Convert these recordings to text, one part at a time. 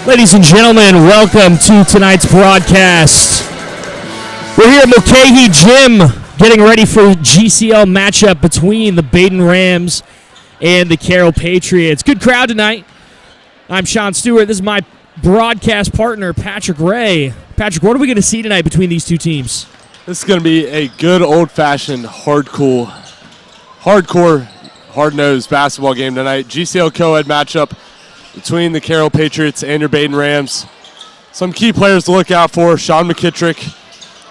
Ladies and gentlemen, welcome to tonight's broadcast. We're here at Mulcahy Gym getting ready for a GCL matchup between the Badin Rams and the Carroll Patriots. Good crowd tonight. I'm Sean Stewart. This is my broadcast partner, Patrick Ray. Patrick, what are we going to see tonight between these two teams? This is going to be a good old-fashioned, hardcore, hard-nosed basketball game tonight. GCL co-ed matchup between the Carroll Patriots and your Badin Rams. Some key players to look out for: Sean McKittrick,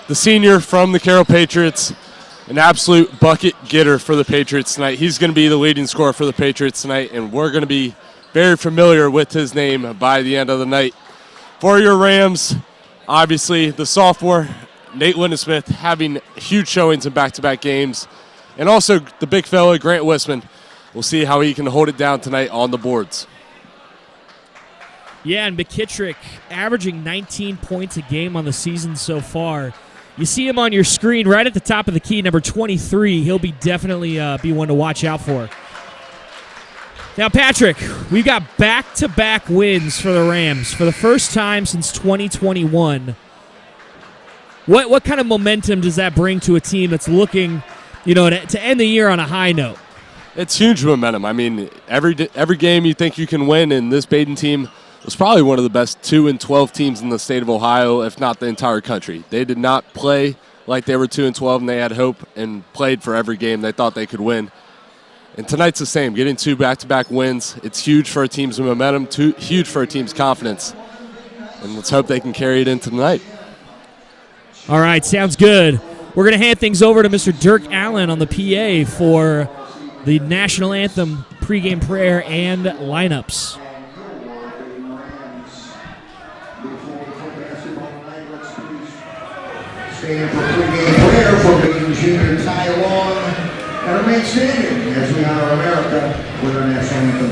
the senior from the Carroll Patriots, an absolute bucket getter for the Patriots tonight. He's going to be the leading scorer for the Patriots tonight, and we're going to be very familiar with his name by the end of the night. For your Rams, obviously the sophomore, Nate Lindesmith, having huge showings in back-to-back games, and also the big fella, Grant Wisman. We'll see how he can hold it down tonight on the boards. Yeah, and McKittrick averaging 19 points a game on the season so far. You see him on your screen right at the top of the key, number 23. He'll be definitely be one to watch out for. Now, Patrick, we've got back-to-back wins for the Rams for the first time since 2021. What kind of momentum does that bring to a team that's looking, to end the year on a high note? It's huge momentum. I mean, every game you think you can win, and this Badin team was probably one of the best 2-12 teams in the state of Ohio, if not the entire country. They did not play like they were 2-12, and they had hope and played for every game they thought they could win. And tonight's the same. Getting two back-to-back wins, it's huge for a team's momentum, huge for a team's confidence. And let's hope they can carry it into tonight. All right, sounds good. We're going to hand things over to Mr. Dirk Allen on the PA for the national anthem, pregame prayer, and lineups. Stand for pregame prayer for Badin Junior Ty Long, and remain standing as we honor America with our national anthem.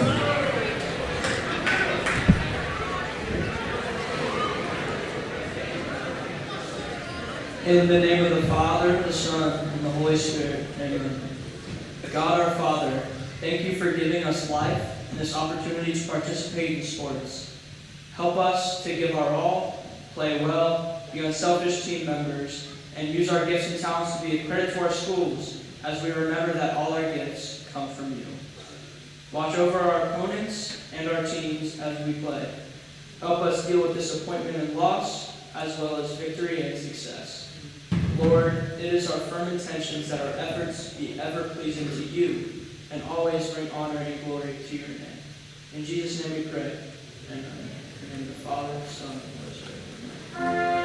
In the name of the Father, the Son, and the Holy Spirit, amen. God our Father, thank you for giving us life and this opportunity to participate in sports. Help us to give our all, play well, be unselfish team members, and use our gifts and talents to be a credit to our schools as we remember that all our gifts come from you. Watch over our opponents and our teams as we play. Help us deal with disappointment and loss, as well as victory and success. Lord, it is our firm intentions that our efforts be ever pleasing to you and always bring honor and glory to your name. In Jesus' name we pray. Amen. In the name of the Father, Son, and Holy Spirit. Amen.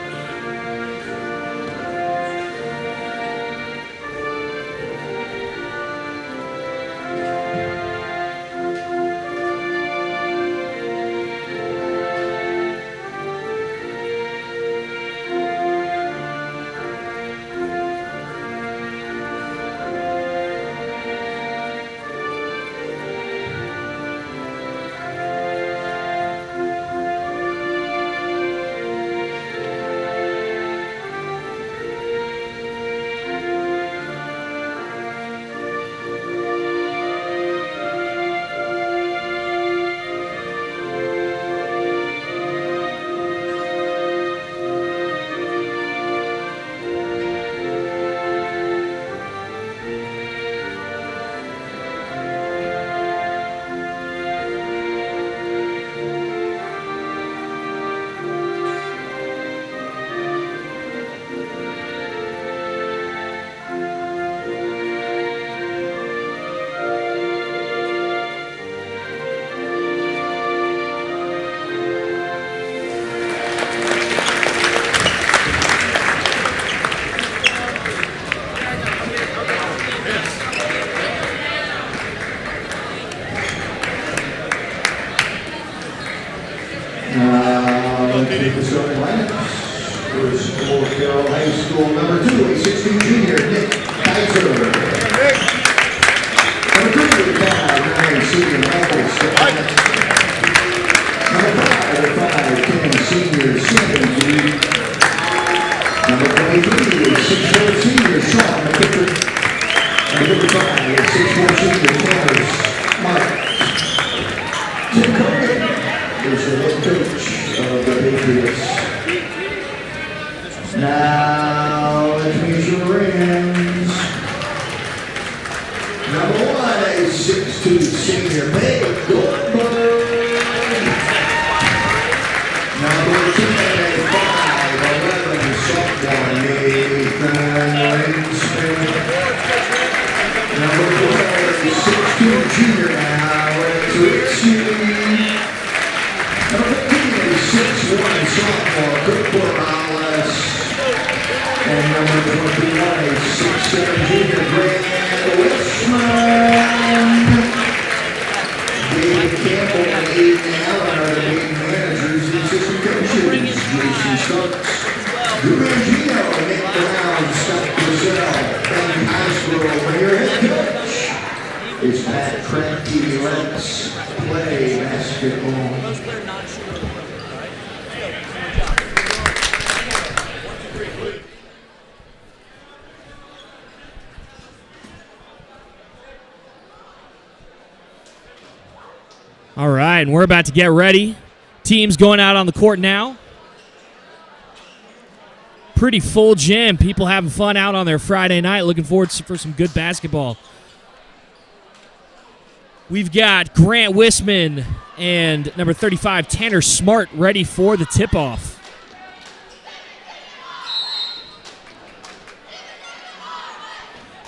Carroll High School, number 2, a 16 junior, Nick Kaiser. Number 3, 5, senior, Michael Scott. Number 5, 10, senior, 7, Number 23, 6'4", senior, Sean McKittrick. Number 5, 6'4", senior, Thomas Mark. Tim Cogan is the head coach. Patriots. Now, let's meet your Rams. Number 1, a 6'2" senior, Babe Goldberg. Number 10, a 5'11" sophomore, Nathan Linsman. Number 12, a 6'2" junior now, it's Richie. Number 15, a 6'1" sophomore, Cook Morales. And number 21, a 6'7" junior, Grant Wishman. David Campbell and Aiden Allen are the main managers. The assistant coaches, Jason Starks, Drew Mangino, Nick Brown, Scott Brazil, Ben Hasbro. And your head coach is Pat Cranky. Let's play basketball. All right, and we're about to get ready. Teams going out on the court now. Pretty full gym. People having fun out on their Friday night. Looking forward for some good basketball. We've got Grant Wissman and number 35, Tanner Smart, ready for the tip-off.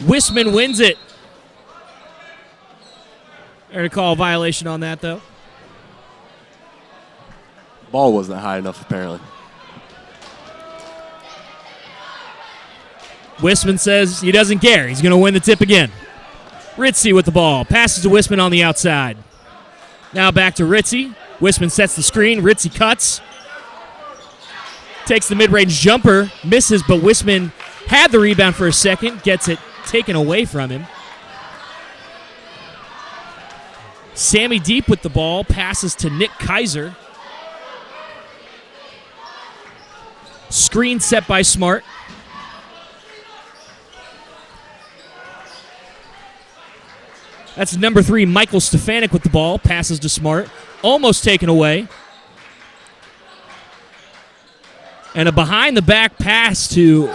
Wissman wins it. They're going to call a violation on that, though. Ball wasn't high enough, apparently. Wissman says he doesn't care. He's going to win the tip again. Ritzy with the ball. Passes to Wissman on the outside. Now back to Ritzy. Wissman sets the screen. Ritzy cuts. Takes the mid-range jumper. Misses, but Wissman had the rebound for a second. Gets it taken away from him. Sammy Deep with the ball, passes to Nick Kaiser. Screen set by Smart. That's number 3, Michael Stefanik with the ball, passes to Smart. Almost taken away. And a behind-the-back pass to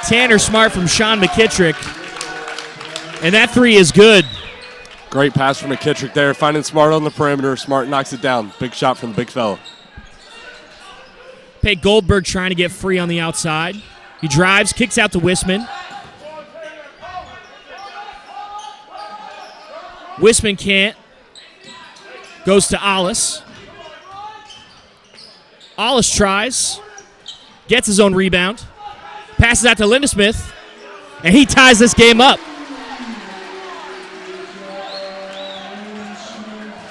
Tanner Smart from Sean McKittrick. And that 3 is good. Great pass from McKittrick there, finding Smart on the perimeter. Smart knocks it down. Big shot from the big fella. Pate Goldberg trying to get free on the outside. He drives, kicks out to Wissman. Wissman can't. Goes to Ollis. Ollis tries. Gets his own rebound. Passes out to Lindesmith. And he ties this game up.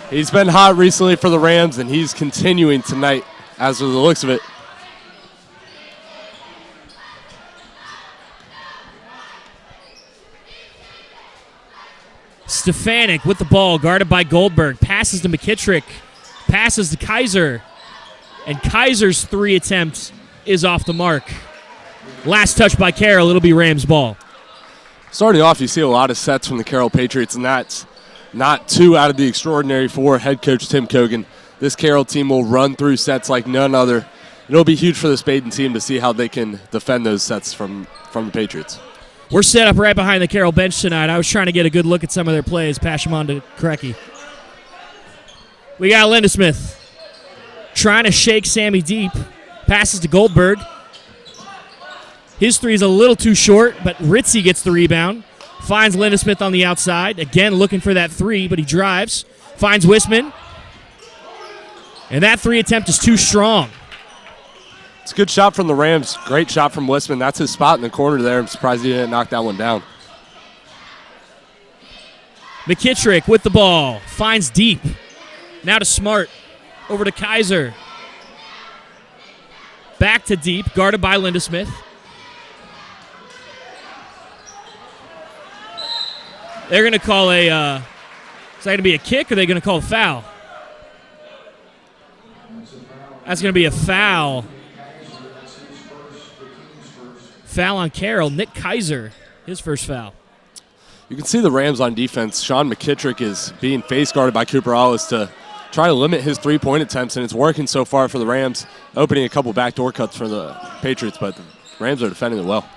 He's been hot recently for the Rams, and he's continuing tonight, as of the looks of it. Stefanik with the ball, guarded by Goldberg. Passes to McKittrick. Passes to Kaiser. And Kaiser's 3 attempt is off the mark. Last touch by Carroll. It'll be Rams ball. Starting off, you see a lot of sets from the Carroll Patriots, and that's not too out of the extraordinary for head coach Tim Kogan. This Carroll team will run through sets like none other. It'll be huge for this Badin team to see how they can defend those sets from the Patriots. We're set up right behind the Carroll bench tonight. I was trying to get a good look at some of their plays. Pass them on to Krecky. We got Lindesmith trying to shake Sammy Deep. Passes to Goldberg. His 3 is a little too short, but Ritzy gets the rebound. Finds Lindesmith on the outside. Again, looking for that 3, but he drives. Finds Wissman. And that 3 attempt is too strong. It's a good shot from the Rams. Great shot from Wissman. That's his spot in the corner there. I'm surprised he didn't knock that one down. McKittrick with the ball. Finds Deep. Now to Smart. Over to Kaiser. Back to Deep. Guarded by Lindesmith. They're going to call a, is that going to be a kick or are they going to call a foul? That's going to be a foul. Foul on Carroll. Nick Kaiser, his first foul. You can see the Rams on defense. Sean McKittrick is being face guarded by Cooper Ollis to try to limit his three-point attempts, and it's working so far for the Rams, opening a couple backdoor cuts for the Patriots, but the Rams are defending it well.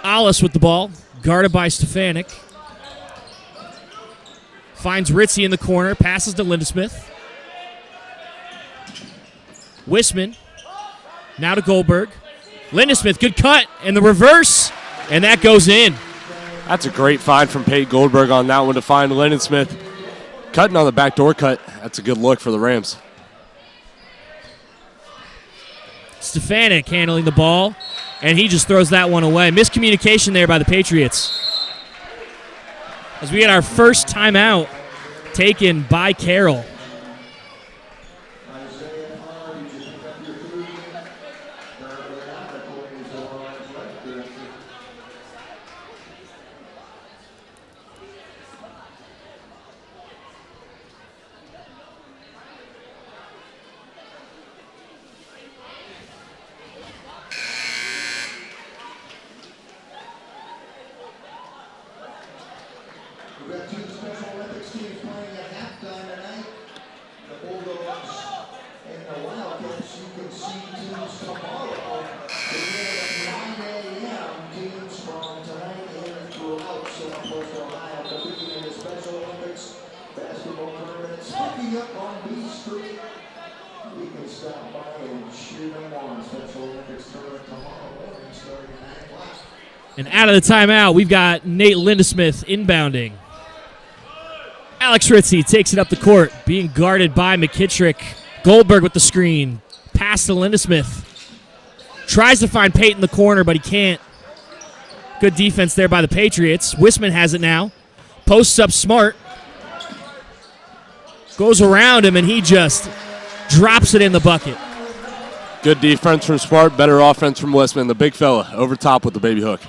Alice with the ball, guarded by Stefanik. Finds Ritzy in the corner, passes to Lindesmith. Wisman, now to Goldberg. Lindesmith, good cut, and the reverse, and that goes in. That's a great find from Pate Goldberg on that one to find Lindesmith. Cutting on the backdoor cut, that's a good look for the Rams. Stefanik handling the ball, and he just throws that one away. Miscommunication there by the Patriots. As we get our first timeout taken by Carroll. We've got two Special Olympics teams playing at halftime tonight. The Bulldogs and the Wildcats. You can see teams tomorrow. Beginning at 9 a.m. Teams from tonight and throughout Southwest Ohio competing in the Special Olympics basketball tournament. Smoking up on B Street. We can stop by and cheer them on. Special Olympics tournament tomorrow morning starting at 9 o'clock. And out of the timeout, we've got Nate Lindesmith inbounding. Alex Ritzy takes it up the court, being guarded by McKittrick. Goldberg with the screen. Pass to Lindesmith. Tries to find Pate in the corner, but he can't. Good defense there by the Patriots. Wisman has it now. Posts up Smart. Goes around him, and he just drops it in the bucket. Good defense from Smart, better offense from Wisman, the big fella, over top with the baby hook.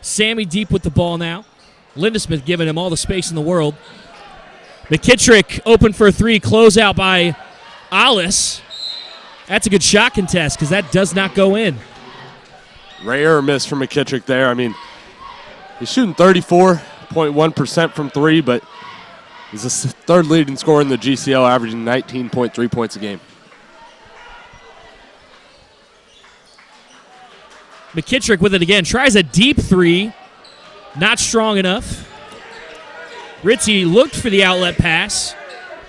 Sammy deep with the ball now. Lindesmith giving him all the space in the world. McKittrick open for a three. Closeout by Alice. That's a good shot contest because that does not go in. Rare miss from McKittrick there. I mean, he's shooting 34.1% from three, but he's the third leading scorer in the GCL, averaging 19.3 points a game. McKittrick with it again. Tries a deep three. Not strong enough. Ritzy looked for the outlet pass,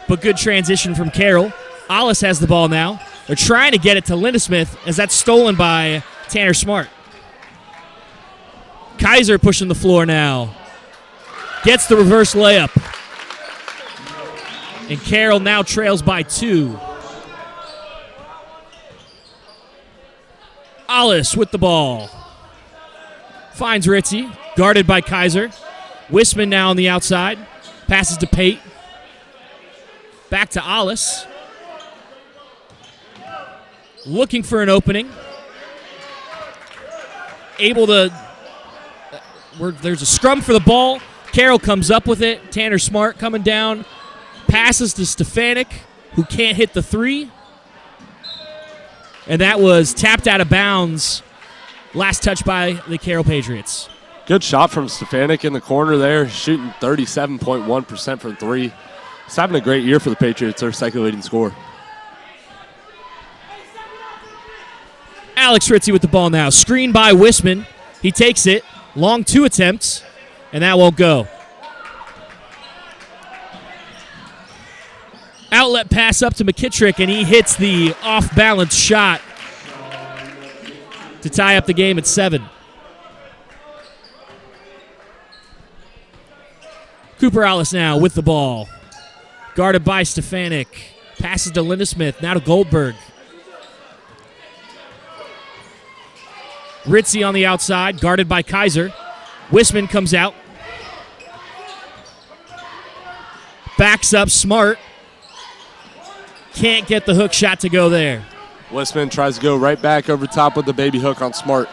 but good transition from Carroll. Alice has the ball now. They're trying to get it to Lindesmith as that's stolen by Tanner Smart. Kaiser pushing the floor now. Gets the reverse layup. And Carroll now trails by 2. Alice with the ball. Finds Ritzy, guarded by Kaiser. Wisman now on the outside. Passes to Pate. Back to Alice. Looking for an opening. Able to... there's a scrum for the ball. Carroll comes up with it. Tanner Smart coming down. Passes to Stefanik, who can't hit the three. And that was tapped out of bounds. Last touch by the Carroll Patriots. Good shot from Stefanik in the corner there, shooting 37.1% from three. He's having a great year for the Patriots, their second leading scorer. Alex Ritzy with the ball now. Screen by Wisman. He takes it. Long 2 attempts, and that won't go. Outlet pass up to McKittrick, and he hits the off-balance shot to tie up the game at 7. Cooper Alice now with the ball. Guarded by Stefanik. Passes to Lindesmith, now to Goldberg. Ritzy on the outside, guarded by Kaiser. Wisman comes out. Backs up Smart. Can't get the hook shot to go there. Wisman tries to go right back over top with the baby hook on Smart.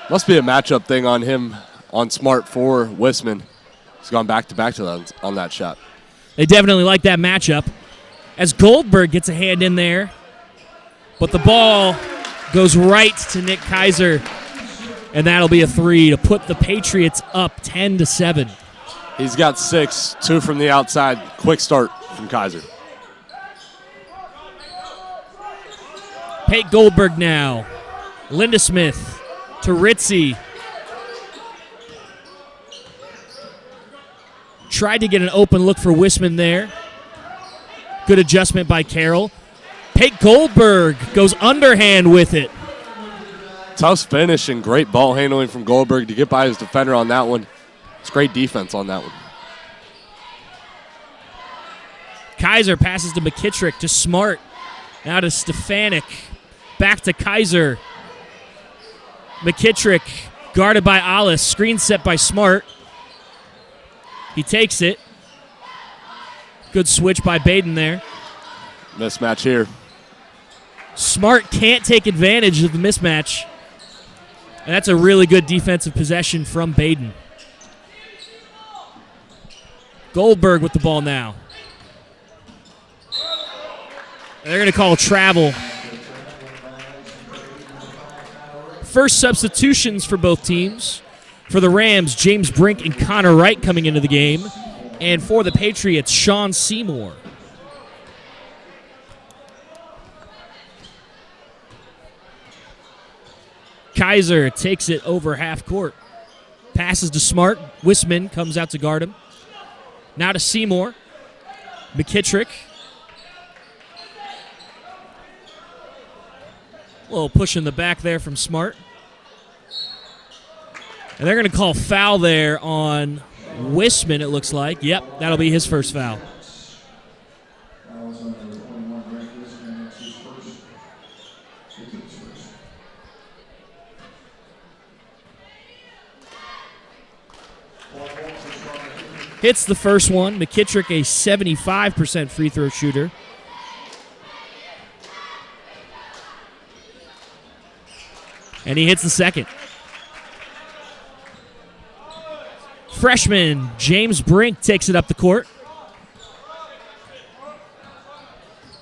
Must be a matchup thing on him, on Smart for Wisman. He's gone back-to-back to that, on that shot. They definitely like that matchup. As Goldberg gets a hand in there, but the ball goes right to Nick Kaiser, and that'll be a 3 to put the Patriots up 10-7. He's got 6, 2 from the outside. Quick start from Kaiser. Pate Goldberg now. Linda Smith to Ritzy. Tried to get an open look for Wisman there. Good adjustment by Carroll. Pate Goldberg goes underhand with it. Tough finish and great ball handling from Goldberg to get by his defender on that one. It's great defense on that one. Kaiser passes to McKittrick to Smart. Now to Stefanik. Back to Kaiser. McKittrick guarded by Alice. Screen set by Smart. He takes it. Good switch by Badin there. Mismatch here. Smart can't take advantage of the mismatch. And that's a really good defensive possession from Badin. Goldberg with the ball now. They're going to call travel. First substitutions for both teams. For the Rams, James Brink and Connor Wright coming into the game. And for the Patriots, Sean Seymour. Kaiser takes it over half court. Passes to Smart. Wisman comes out to guard him. Now to Seymour. McKittrick. A little push in the back there from Smart. And they're going to call foul there on Wisman, it looks like. Yep, that'll be his first foul. Hits the first one. McKittrick, a 75% free throw shooter. And he hits the second. Freshman James Brink takes it up the court.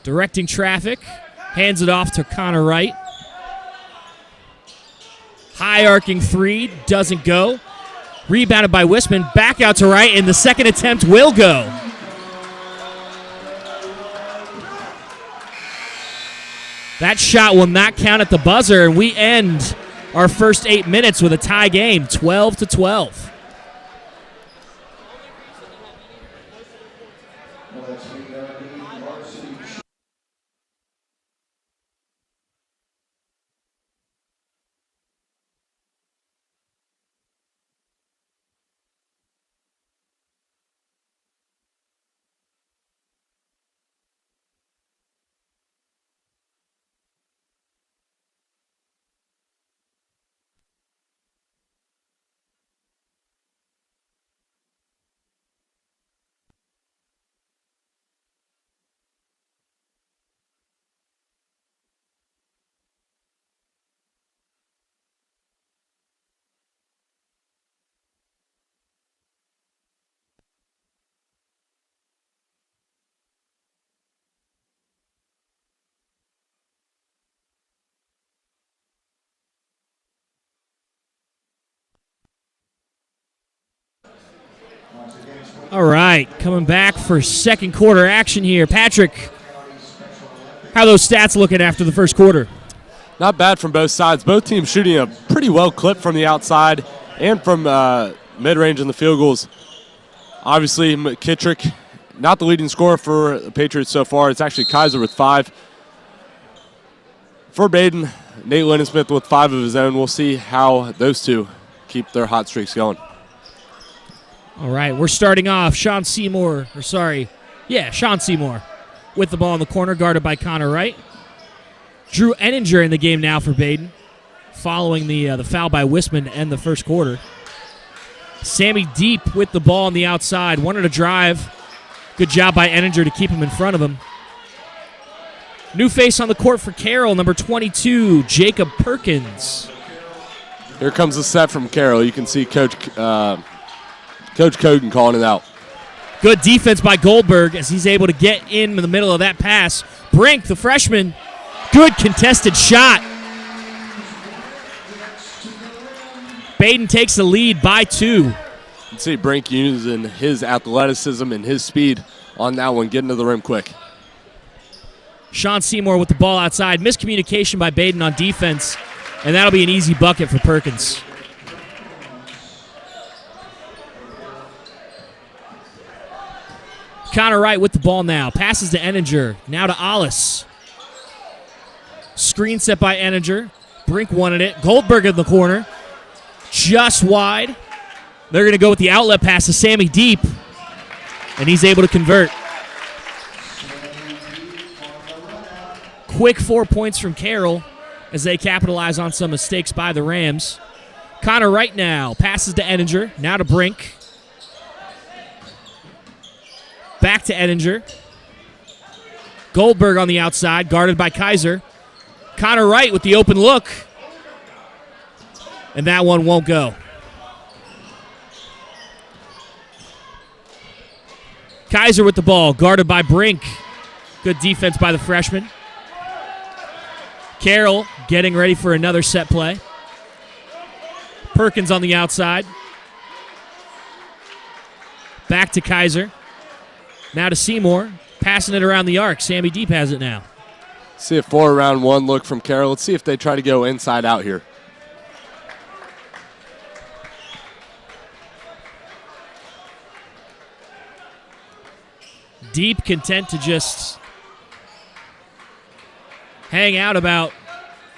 Directing traffic. Hands it off to Connor Wright. High arcing three. Doesn't go. Rebounded by Wisman. Back out to Wright, and the second attempt will go. That shot will not count at the buzzer, and we end our first 8 minutes with a tie game, 12-12. All right, coming back for second quarter action here. Patrick, how are those stats looking after the first quarter? Not bad from both sides. Both teams shooting a pretty well clip from the outside and from mid-range in the field goals. Obviously, McKittrick, not the leading scorer for the Patriots so far. It's actually Kaiser with 5. For Badin, Nate Lindensmith with 5 of his own. We'll see how those two keep their hot streaks going. All right, we're starting off. Sean Seymour with the ball in the corner, guarded by Connor Wright. Drew Enninger in the game now for Badin, following the foul by Wisman to end the first quarter. Sammy Deep with the ball on the outside, wanted to drive. Good job by Enninger to keep him in front of him. New face on the court for Carroll, number 22, Jacob Perkins. Here comes the set from Carroll. You can see Coach Cogan calling it out. Good defense by Goldberg as he's able to get in the middle of that pass. Brink, the freshman, good contested shot. Badin takes the lead by 2. You see Brink using his athleticism and his speed on that one, getting to the rim quick. Sean Seymour with the ball outside. Miscommunication by Badin on defense, and that'll be an easy bucket for Perkins. Connor Wright with the ball now. Passes to Eninger. Now to Ollis. Screen set by Eninger. Brink wanted it. Goldberg in the corner. Just wide. They're going to go with the outlet pass to Sammy Deep, and he's able to convert. Quick 4 points from Carroll as they capitalize on some mistakes by the Rams. Connor Wright now. Passes to Eninger. Now to Brink. Back to Eninger. Goldberg on the outside, guarded by Kaiser. Connor Wright with the open look. And that one won't go. Kaiser with the ball, guarded by Brink. Good defense by the freshman. Carroll getting ready for another set play. Perkins on the outside. Back to Kaiser. Now to Seymour, passing it around the arc. Sammy Deep has it now. See a 4-around-1 look from Carroll. Let's see if they try to go inside out here. Deep content to just hang out about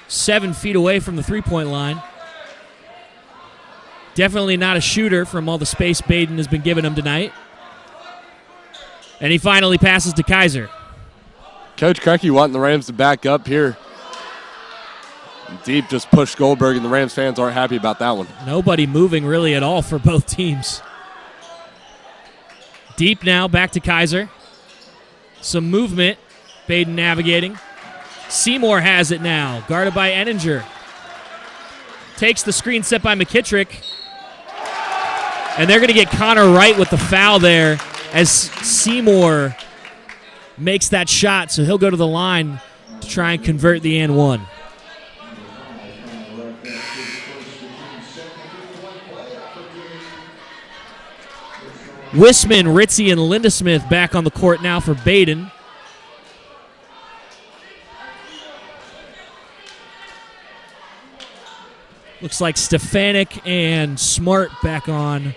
7 feet away from the three-point line. Definitely not a shooter from all the space Badin has been giving him tonight. And he finally passes to Kaiser. Coach Kreinke wanting the Rams to back up here. Deep just pushed Goldberg, and the Rams fans aren't happy about that one. Nobody moving really at all for both teams. Deep now, back to Kaiser. Some movement. Badin navigating. Seymour has it now, guarded by Eninger. Takes the screen set by McKittrick. And they're going to get Connor Wright with the foul there as Seymour makes that shot, so he'll go to the line to try and convert the and one. Wisman, Ritzy, and Lindesmith back on the court now for Badin. Looks like Stefanik and Smart back on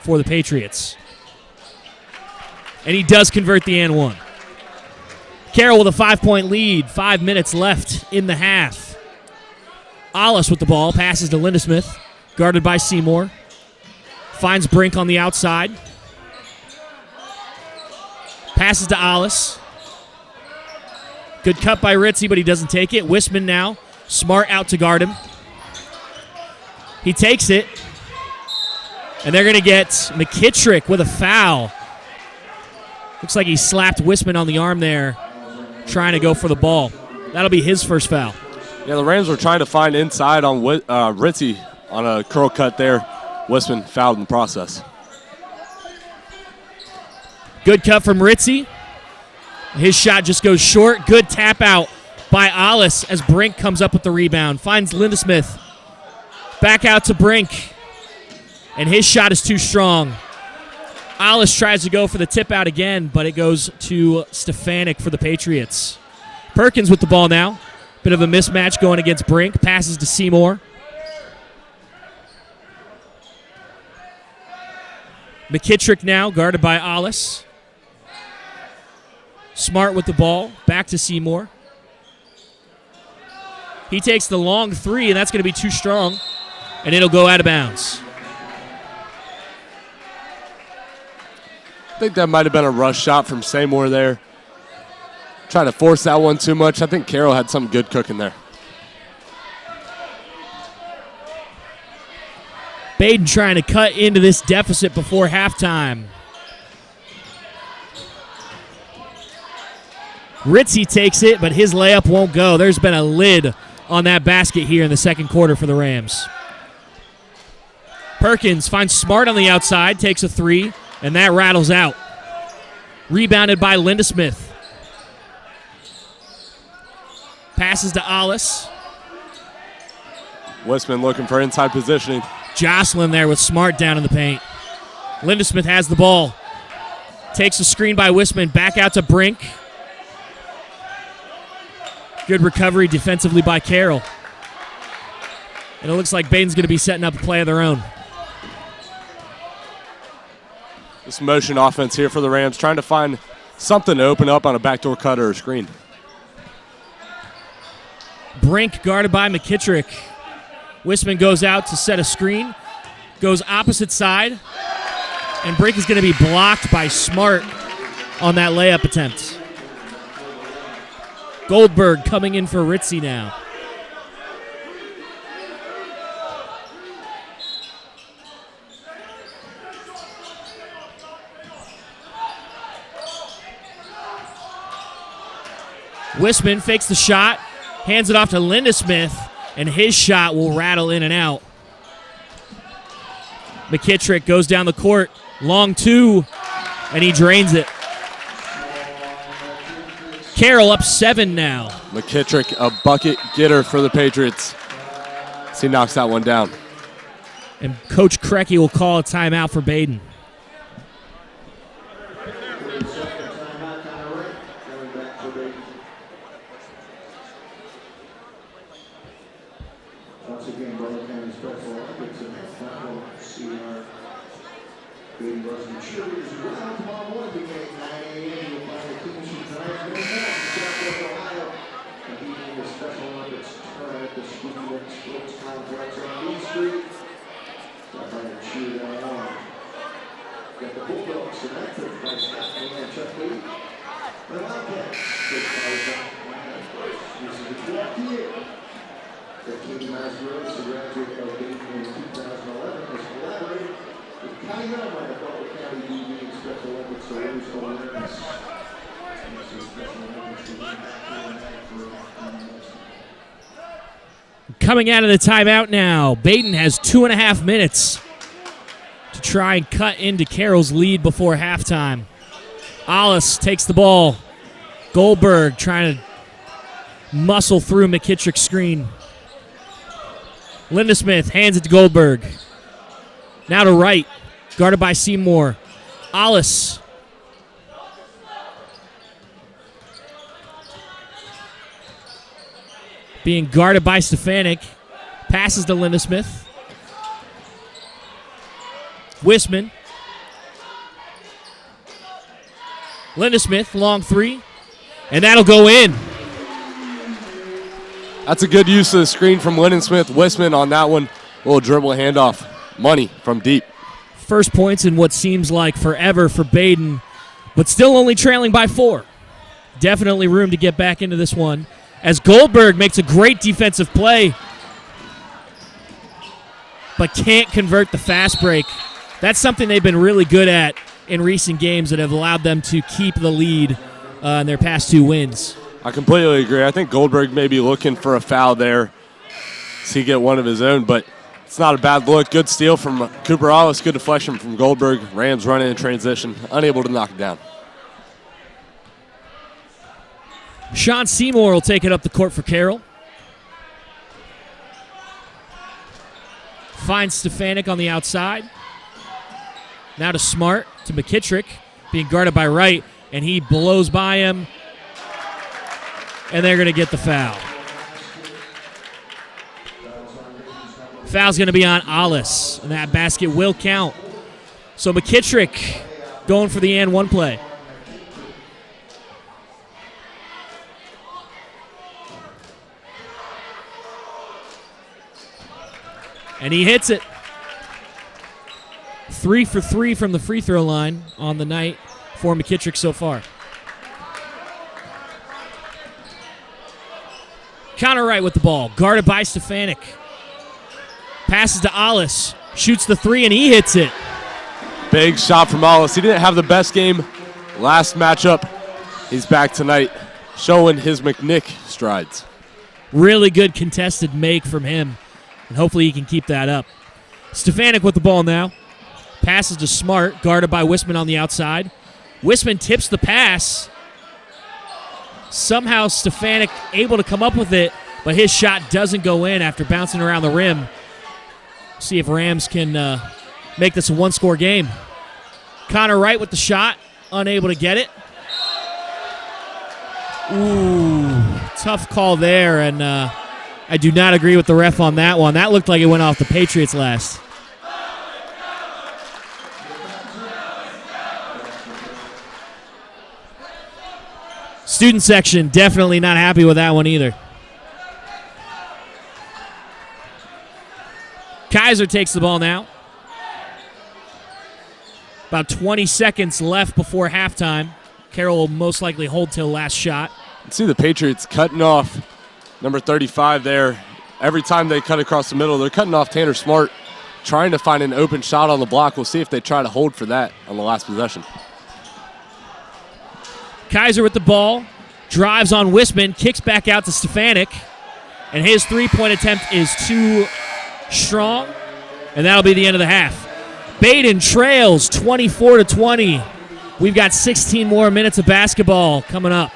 for the Patriots. And he does convert the and one. Carroll with a 5-point lead. 5 minutes left in the half. Ollis with the ball. Passes to Lindesmith. Guarded by Seymour. Finds Brink on the outside. Passes to Ollis. Good cut by Ritzy, but he doesn't take it. Wisman now. Smart out to guard him. He takes it. And they're going to get McKittrick with a foul. Looks like he slapped Wisman on the arm there, trying to go for the ball. That'll be his first foul. Yeah, the Rams were trying to find inside on Ritzy on a curl cut there. Wisman fouled in the process. Good cut from Ritzy. His shot just goes short. Good tap out by Ollis as Brink comes up with the rebound. Finds Lindesmith. Back out to Brink. And his shot is too strong. Ollis tries to go for the tip out again, but it goes to Stefanik for the Patriots. Perkins with the ball now. Bit of a mismatch going against Brink. Passes to Seymour. McKittrick now, guarded by Ollis. Smart with the ball. Back to Seymour. He takes the long three, and that's going to be too strong, and it'll go out of bounds. I think that might have been a rush shot from Seymour there. Trying to force that one too much. I think Carroll had something good cooking there. Badin trying to cut into this deficit before halftime. Ritzy takes it, but his layup won't go. There's been a lid on that basket here in the second quarter for the Rams. Perkins finds Smart on the outside, takes a three, and that rattles out. Rebounded by Lindesmith. Passes to Ollis. Wisman looking for inside positioning. Jocelyn there with Smart down in the paint. Lindesmith has the ball. Takes a screen by Wisman. Back out to Brink. Good recovery defensively by Carroll. And it looks like Badin's going to be setting up a play of their own. This motion offense here for the Rams, trying to find something to open up on a backdoor cutter or screen. Brink guarded by McKittrick. Wisman goes out to set a screen. Goes opposite side. And Brink is going to be blocked by Smart on that layup attempt. Goldberg coming in for Ritzy now. Wisman fakes the shot, hands it off to Lindesmith, and his shot will rattle in and out. McKittrick goes down the court, long two, and he drains it. Carroll up 7 now. McKittrick, a bucket getter for the Patriots. So he knocks that one down. And Coach Krecky will call a timeout for Badin. Once again, Brother County Special Olympics and Federal CR. Badin Varsity cheerleaders around tomorrow morning beginning at 9 a.m. You'll find the teams from tonight's no more in Southwest Ohio. Competing in the Special Olympics tournament at the Scoopy Sports Complex on Main Street. Stop by and cheer them on. Got the Bulldogs and that took by Scott and Chuck Lee. The Wildcats take by this is the 12th year. The Katie Masgrove, a graduate of Badin in 2011, has collaborated with Connie Melvin at Butler County DB and Special Olympics awards for winners. Coming out of the timeout now, Badin has 2.5 minutes to try and cut into Carroll's lead before halftime. Alice takes the ball. Goldberg trying to muscle through McKittrick's screen. Lindesmith hands it to Goldberg. Now to right, guarded by Seymour. Alice. Being guarded by Stefanik. Passes to Lindesmith. Wisman. Lindesmith, long three. And that'll go in. That's a good use of the screen from Lindesmith. Wisman on that one. Little dribble handoff. Money from deep. First points in what seems like forever for Badin, but still only trailing by 4. Definitely room to get back into this one as Goldberg makes a great defensive play, but can't convert the fast break. That's something they've been really good at in recent games that have allowed them to keep the lead in their past 2 wins. I completely agree. I think Goldberg may be looking for a foul there. See, get one of his own, but it's not a bad look. Good steal from Cooper Alice. Good deflection from Goldberg. Rams running in transition. Unable to knock it down. Sean Seymour will take it up the court for Carroll. Finds Stefanik on the outside. Now to Smart, to McKittrick, being guarded by Wright, and he blows by him. And they're going to get the foul. Foul's going to be on Alice, and that basket will count. So McKittrick going for the and one play. And he hits it. 3 for 3 from the free throw line on the night for McKittrick so far. Connor Wright with the ball, guarded by Stefanik. Passes to Alice, shoots the 3, and he hits it. Big shot from Alice. He didn't have the best game last matchup. He's back tonight, showing his McNick strides. Really good contested make from him, and hopefully he can keep that up. Stefanik with the ball now. Passes to Smart, guarded by Wisman on the outside. Wisman tips the pass. Somehow Stefanik able to come up with it, but his shot doesn't go in after bouncing around the rim. See if Rams can make this a one-score game. Connor Wright with the shot, unable to get it. Ooh, tough call there, and I do not agree with the ref on that one. That looked like it went off the Patriots last. Student section definitely not happy with that one either. Kaiser takes the ball now. About 20 seconds left before halftime. Carroll will most likely hold till last shot. You see the Patriots cutting off number 35 there. Every time they cut across the middle, they're cutting off Tanner Smart, trying to find an open shot on the block. We'll see if they try to hold for that on the last possession. Kaiser with the ball, drives on Wisman, kicks back out to Stefanik, and his three-point attempt is too strong, and that'll be the end of the half. Badin trails 24-20. We've got 16 more minutes of basketball coming up.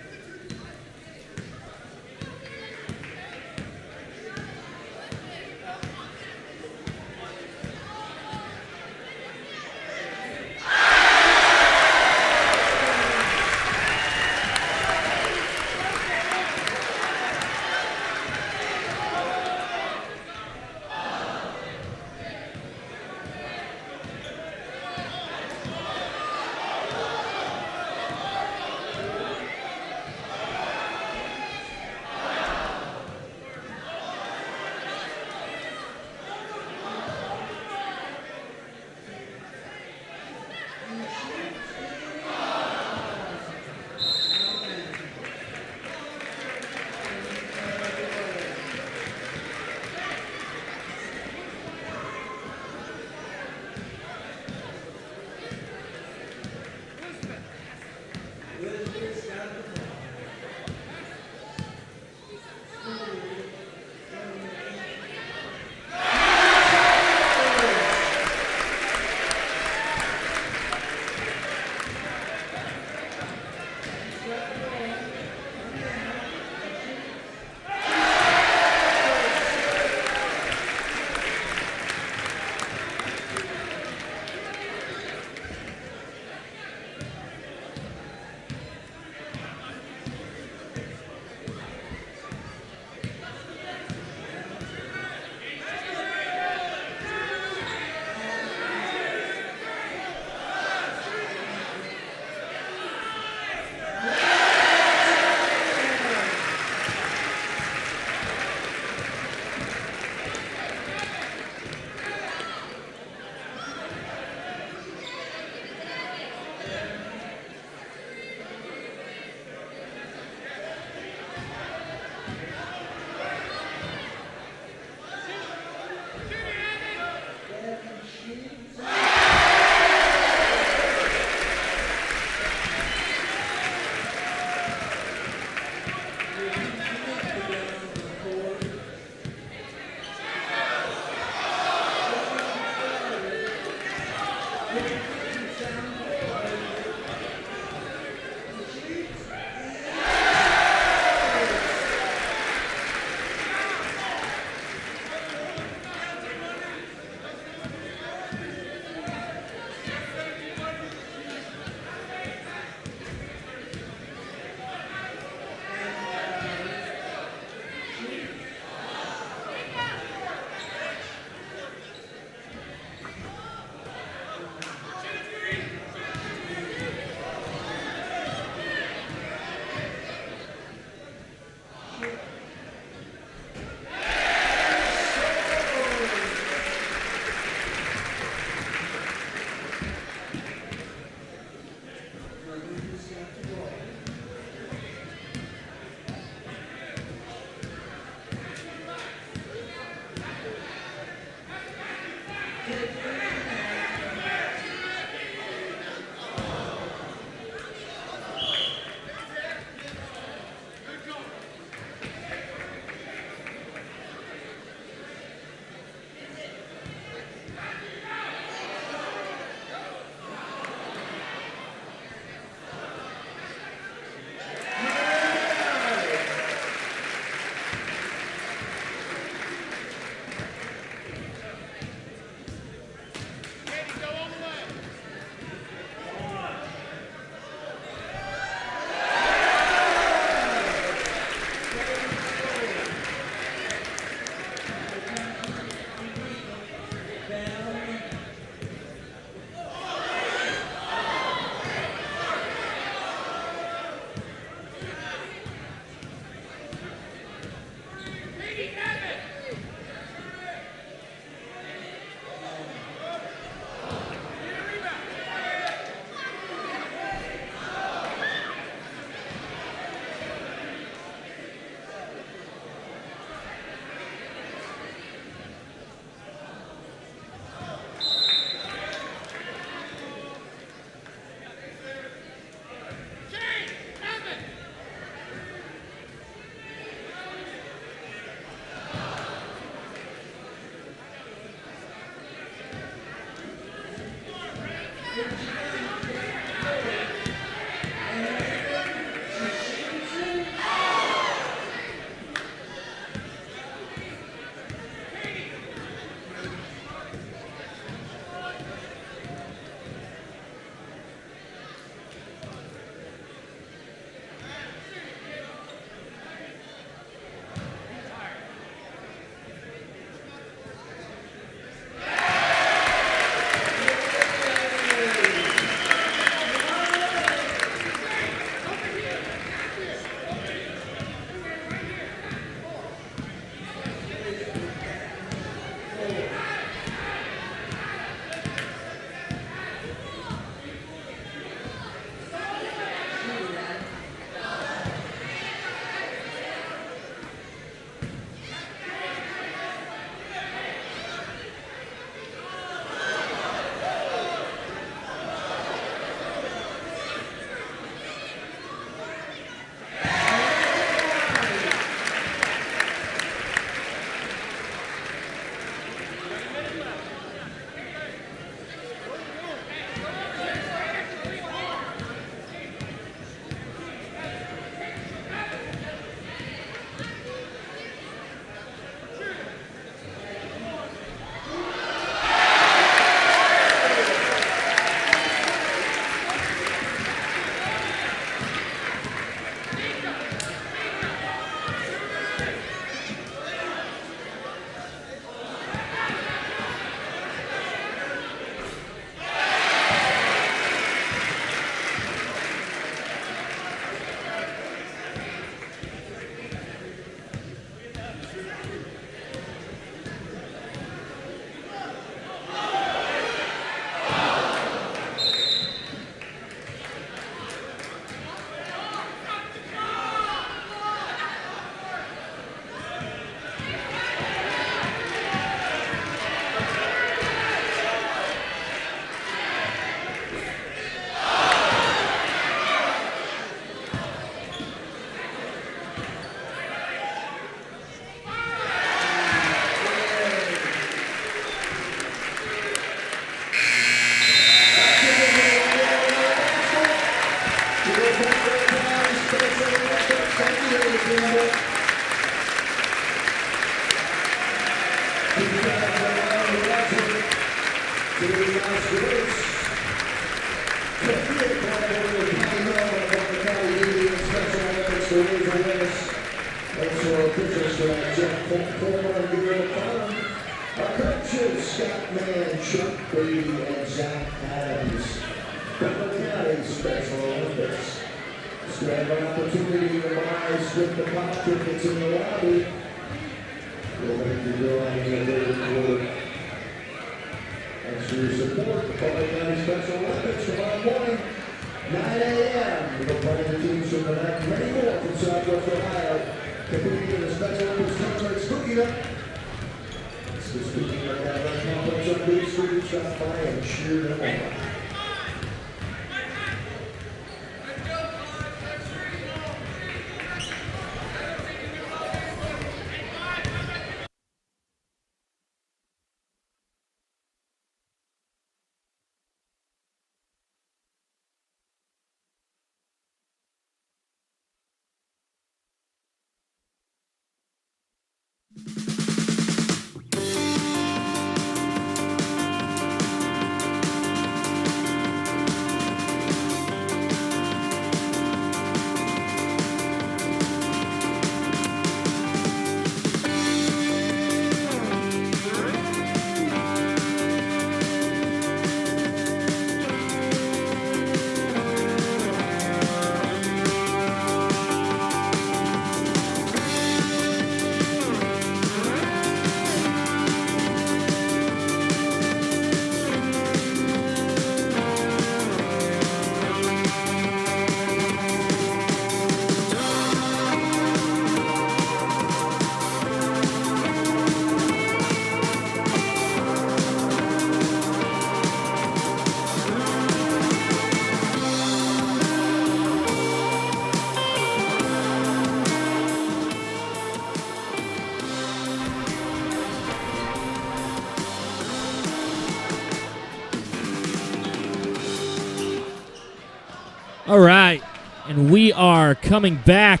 All right, and we are coming back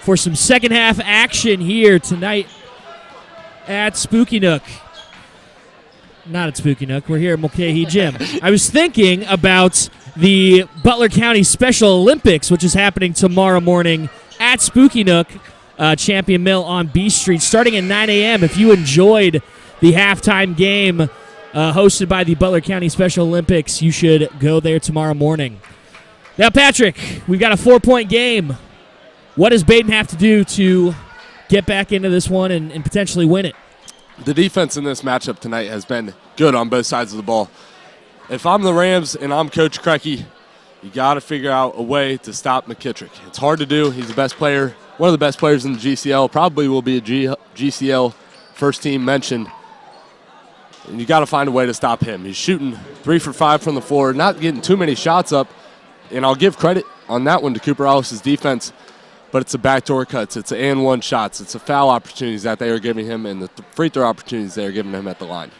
for some second half action here tonight at Spooky Nook. Not at Spooky Nook. We're here at Mulcahy Gym. I was thinking about the Butler County Special Olympics, which is happening tomorrow morning at Spooky Nook, Champion Mill on B Street, starting at 9 a.m. If you enjoyed the halftime game hosted by the Butler County Special Olympics, you should go there tomorrow morning. Now, Patrick, we've got a 4-point game. What does Badin have to do to get back into this one and potentially win it? The defense in this matchup tonight has been good on both sides of the ball. If I'm the Rams and I'm Coach Krecky, you got to figure out a way to stop McKittrick. It's hard to do. He's the best player, one of the best players in the GCL, probably will be a GCL first team mentioned. And you got to find a way to stop him. He's shooting 3 for 5 from the floor, not getting too many shots up. And I'll give credit on that one to Cooper Ellis' defense, but it's a backdoor cuts, it's an and one shots, it's the foul opportunities that they are giving him and the free throw opportunities they are giving him at the line.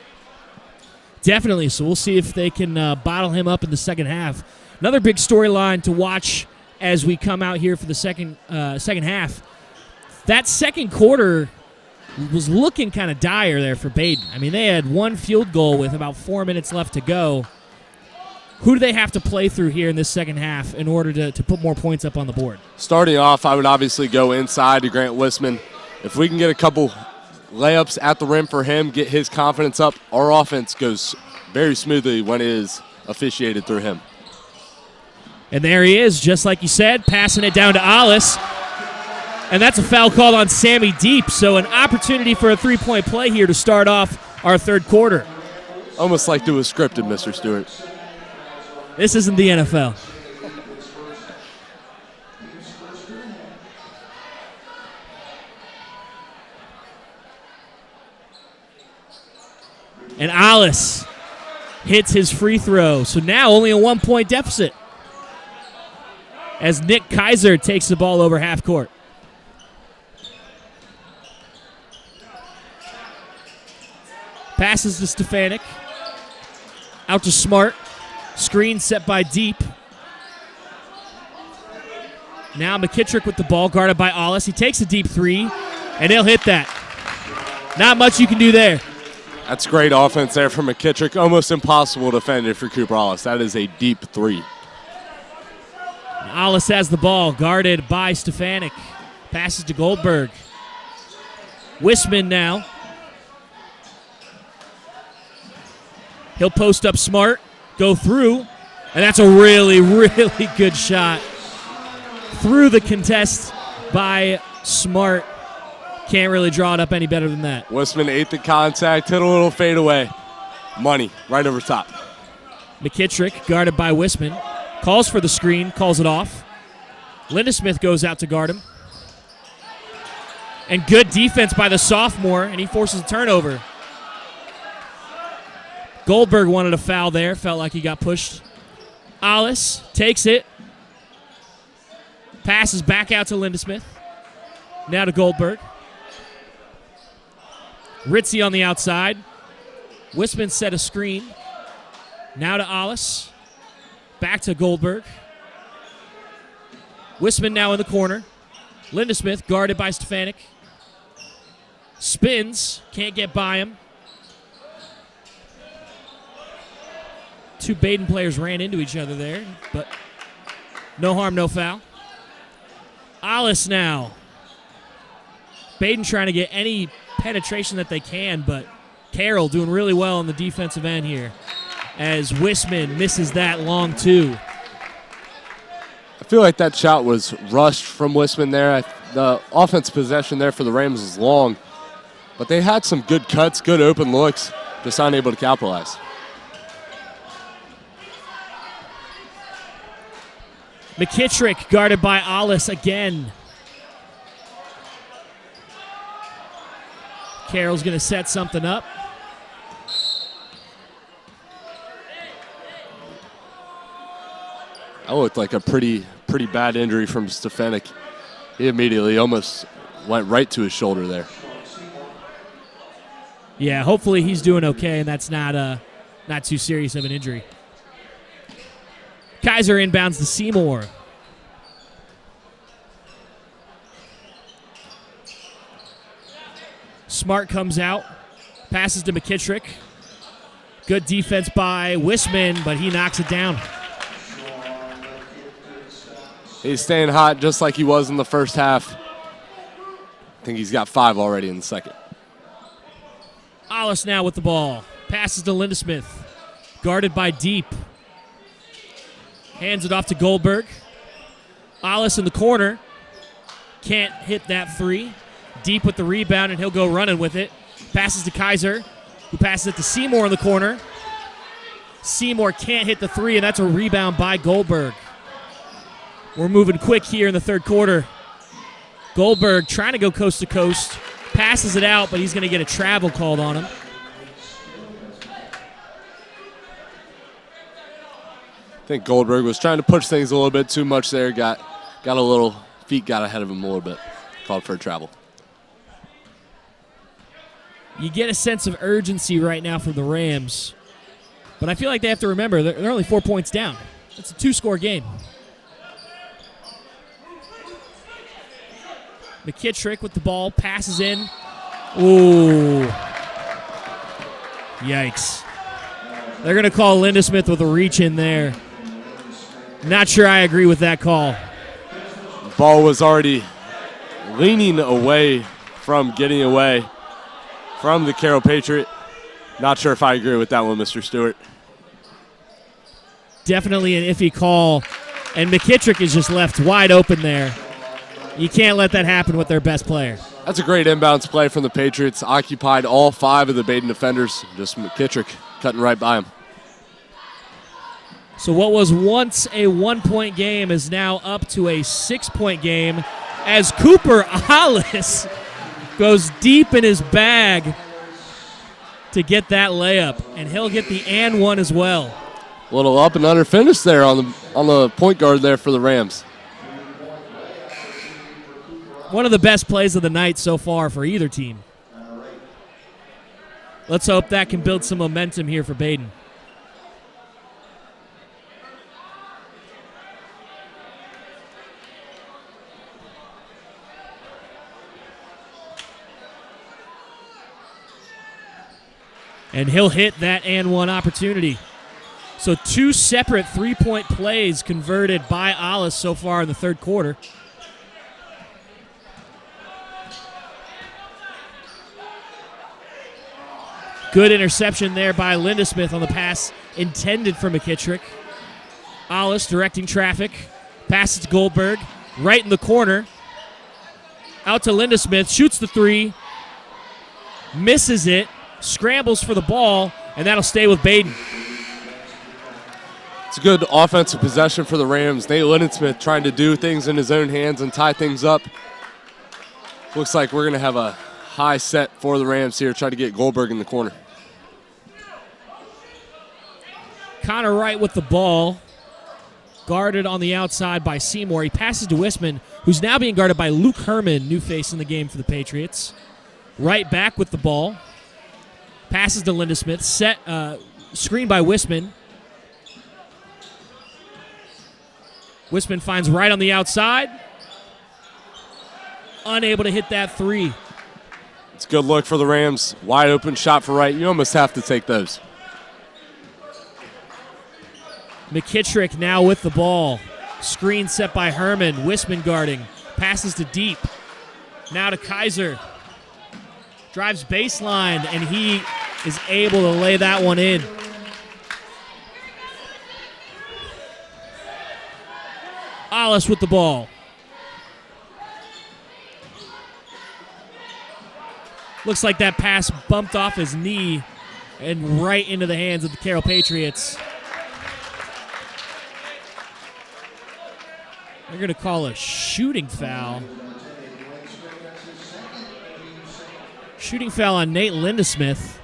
Definitely, so we'll see if they can bottle him up in the second half. Another big storyline to watch as we come out here for the second half. That second quarter was looking kind of dire there for Badin. I mean, they had one field goal with about 4 minutes left to go. Who do they have to play through here in this second half in order to put more points up on the board? Starting off, I would obviously go inside to Grant Wisman. If we can get a couple layups at the rim for him, get his confidence up, our offense goes very smoothly when it is officiated through him. And there he is, just like you said, passing it down to Alice. And that's a foul called on Sammy Deep, so an opportunity for a three-point play here to start off our third quarter. Almost like it was scripted, Mr. Stewart. This isn't the NFL. And Alice hits his free throw. So now only a 1-point deficit as Nick Kaiser takes the ball over half court. Passes to Stefanik. Out to Smart. Screen set by Deep. Now McKittrick with the ball, guarded by Alice. He takes a deep three, and he'll hit that. Not much you can do there. That's great offense there from McKittrick. Almost impossible to defend it for Cooper Alice. That is a deep three. Alice has the ball, guarded by Stefanik. Passes to Goldberg. Wisman now. He'll post up Smart. Go through, and that's a really, really good shot. Through the contest by Smart. Can't really draw it up any better than that. Wisman ate the contact, hit a little fadeaway. Money, right over top. McKittrick, guarded by Wisman. Calls for the screen, calls it off. Lindesmith goes out to guard him. And good defense by the sophomore, and he forces a turnover. Goldberg wanted a foul there. Felt like he got pushed. Alice takes it. Passes back out to Lindesmith. Now to Goldberg. Ritzy on the outside. Wisman set a screen. Now to Alice. Back to Goldberg. Wisman now in the corner. Lindesmith guarded by Stefanik. Spins. Can't get by him. Two Badin players ran into each other there, but no harm, no foul. Alice now. Badin trying to get any penetration that they can, but Carroll doing really well on the defensive end here as Wisman misses that long two. I feel like that shot was rushed from Wisman there. The offense possession there for the Rams was long, but they had some good cuts, good open looks, just unable to capitalize. McKittrick guarded by Alice again. Carroll's going to set something up. That looked like a pretty bad injury from Stefanik. He immediately almost went right to his shoulder there. Yeah, hopefully he's doing okay, and that's not too serious of an injury. Kaiser inbounds to Seymour. Smart comes out, passes to McKittrick. Good defense by Wisman, but he knocks it down. He's staying hot just like he was in the first half. I think he's got 5 already in the second. Alice now with the ball. Passes to Lindesmith. Guarded by Deep. Hands it off to Goldberg. Alice in the corner. Can't hit that 3. Deep with the rebound, and he'll go running with it. Passes to Kaiser, who passes it to Seymour in the corner. Seymour can't hit the 3, and that's a rebound by Goldberg. We're moving quick here in the third quarter. Goldberg trying to go coast to coast. Passes it out, but he's going to get a travel called on him. I think Goldberg was trying to push things a little bit too much there. Got a little, feet got ahead of him a little bit. Called for a travel. You get a sense of urgency right now from the Rams. But I feel like they have to remember they're only 4 points down. It's a 2-score game. McKittrick with the ball, passes in. Ooh. Yikes. They're going to call Lindesmith with a reach in there. Not sure I agree with that call. The ball was already leaning away from getting away from the Carroll Patriot. Not sure if I agree with that one, Mr. Stewart. Definitely an iffy call. And McKittrick is just left wide open there. You can't let that happen with their best player. That's a great inbounds play from the Patriots. Occupied all 5 of the Badin defenders. Just McKittrick cutting right by him. So what was once a 1-point game is now up to a 6-point game as Cooper Alice goes deep in his bag to get that layup, and he'll get the and one as well. A little up and under finish there on the point guard there for the Rams. One of the best plays of the night so far for either team. Let's hope that can build some momentum here for Badin. And he'll hit that and one opportunity. So 2 separate 3-point plays converted by Alice so far in the third quarter. Good interception there by Lindesmith on the pass intended for McKittrick. Alice directing traffic. Passes to Goldberg. Right in the corner. Out to Lindesmith. Shoots the 3. Misses it. Scrambles for the ball. And that'll stay with Badin. It's a good offensive possession for the Rams. Nate Lindesmith trying to do things in his own hands and tie things up. Looks like we're going to have a high set for the Rams here. Try to get Goldberg in the corner. Connor Wright with the ball. Guarded on the outside by Seymour. He passes to Wisman, who's now being guarded by Luke Herman, new face in the game for the Patriots. Right back with the ball. Passes to Lindesmith. Screened by Wisman. Wisman finds Wright on the outside. Unable to hit that 3. It's a good look for the Rams. Wide open shot for Wright. You almost have to take those. McKittrick now with the ball. Screen set by Herman. Wisman guarding. Passes to Deep. Now to Kaiser. Drives baseline, and he is able to lay that one in. Alice with the ball. Looks like that pass bumped off his knee and right into the hands of the Carroll Patriots. They're going to call a shooting foul. Shooting foul on Nate Lindesmith.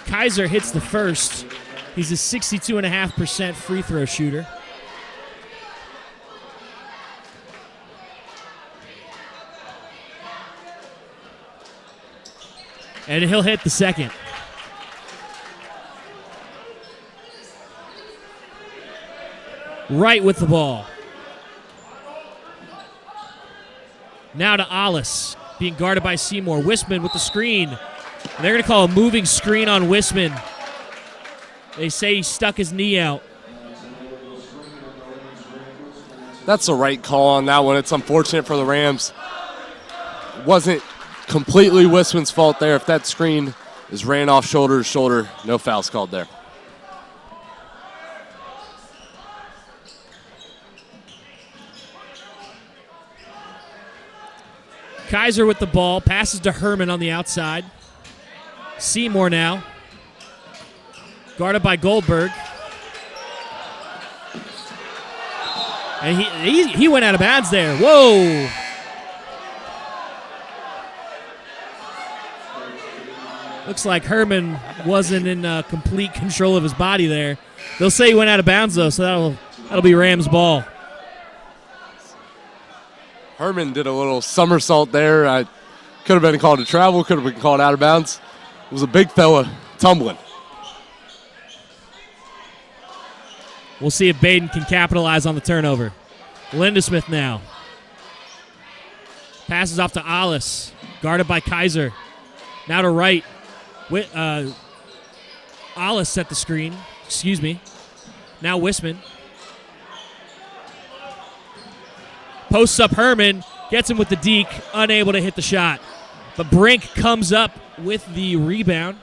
Kaiser hits the first. He's a 62.5% free throw shooter. And he'll hit the second. Right with the ball. Now to Alice, being guarded by Seymour. Wisman with the screen. And they're going to call a moving screen on Wisman. They say he stuck his knee out. That's the right call on that one. It's unfortunate for the Rams. It wasn't completely Wisman's fault there. If that screen is ran off shoulder to shoulder, no fouls called there. Kaiser with the ball, passes to Herman on the outside. Seymour now, guarded by Goldberg. And he went out of bounds there. Whoa. Looks like Herman wasn't in complete control of his body there. They'll say he went out of bounds, though, so that'll be Rams ball. Herman did a little somersault there. Could have been called a travel, could have been called out of bounds. It was a big fella tumbling. We'll see if Badin can capitalize on the turnover. Lindesmith now. Passes off to Alice, guarded by Kaiser. Now to right. Alice set the screen. Excuse me. Now Wisman. Posts up Herman, gets him with the deke, unable to hit the shot. But Brink comes up with the rebound.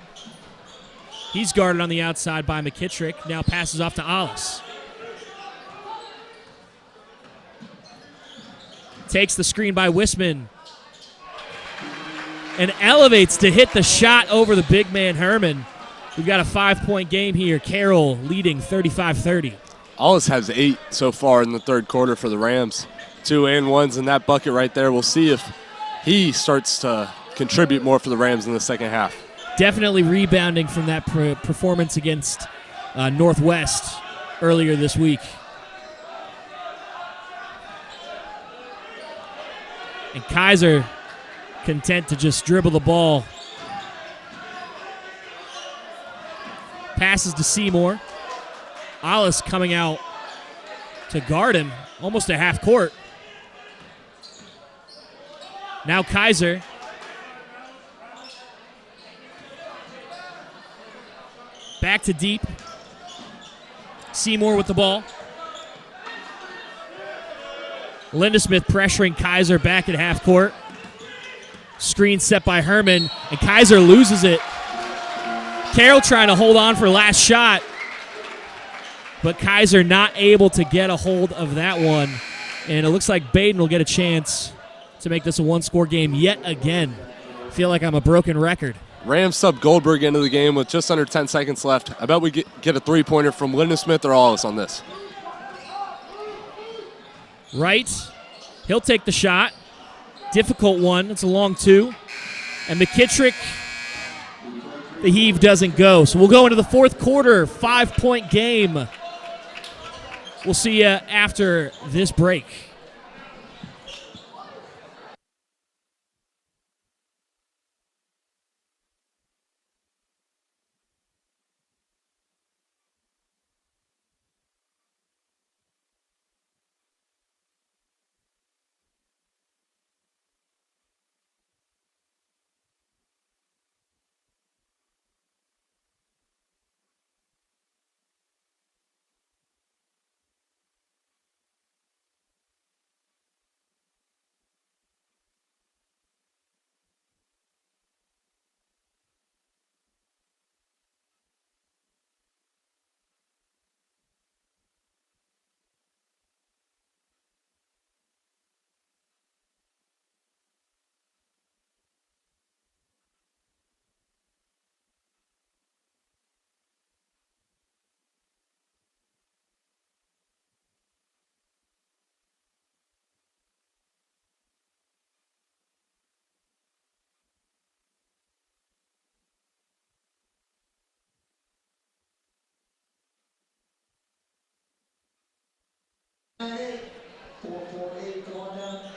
He's guarded on the outside by McKittrick. Now passes off to Alice. Takes the screen by Wisman. And elevates to hit the shot over the big man Herman. We've got a 5-point game here. Carroll leading 35-30. Alice has 8 so far in the third quarter for the Rams. 2 and 1s in that bucket right there. We'll see if he starts to contribute more for the Rams in the second half. Definitely rebounding from that performance against Northwest earlier this week. And Kaiser content to just dribble the ball. Passes to Seymour. Alice coming out to guard him almost at half court. Now Kaiser. Back to deep. Seymour with the ball. Lindesmith pressuring Kaiser back at half court. Screen set by Herman, and Kaiser loses it. Carroll trying to hold on for last shot, but Kaiser not able to get a hold of that one. And it looks like Badin will get a chance to make this a one-score game yet again. I feel like I'm a broken record. Rams sub Goldberg into the game with just under 10 seconds left. I bet we get a three-pointer from Lindesmith or Alice on this. Right. He'll take the shot. Difficult one. It's a long two. And McKittrick, the heave doesn't go. So we'll go into the fourth quarter. 5-point game. We'll see you after this break.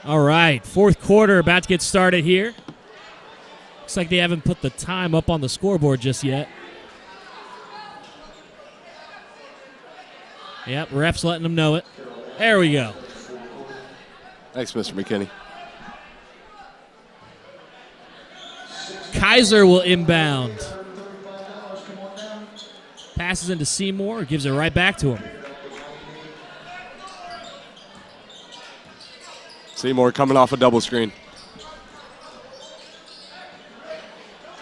All right, fourth quarter about to get started here. Looks like they haven't put the time up on the scoreboard just yet. Yep, ref's letting them know it. There we go. Thanks, Mr. McKinney. Kaiser will inbound. Passes into Seymour, gives it right back to him. Seymour coming off a double screen.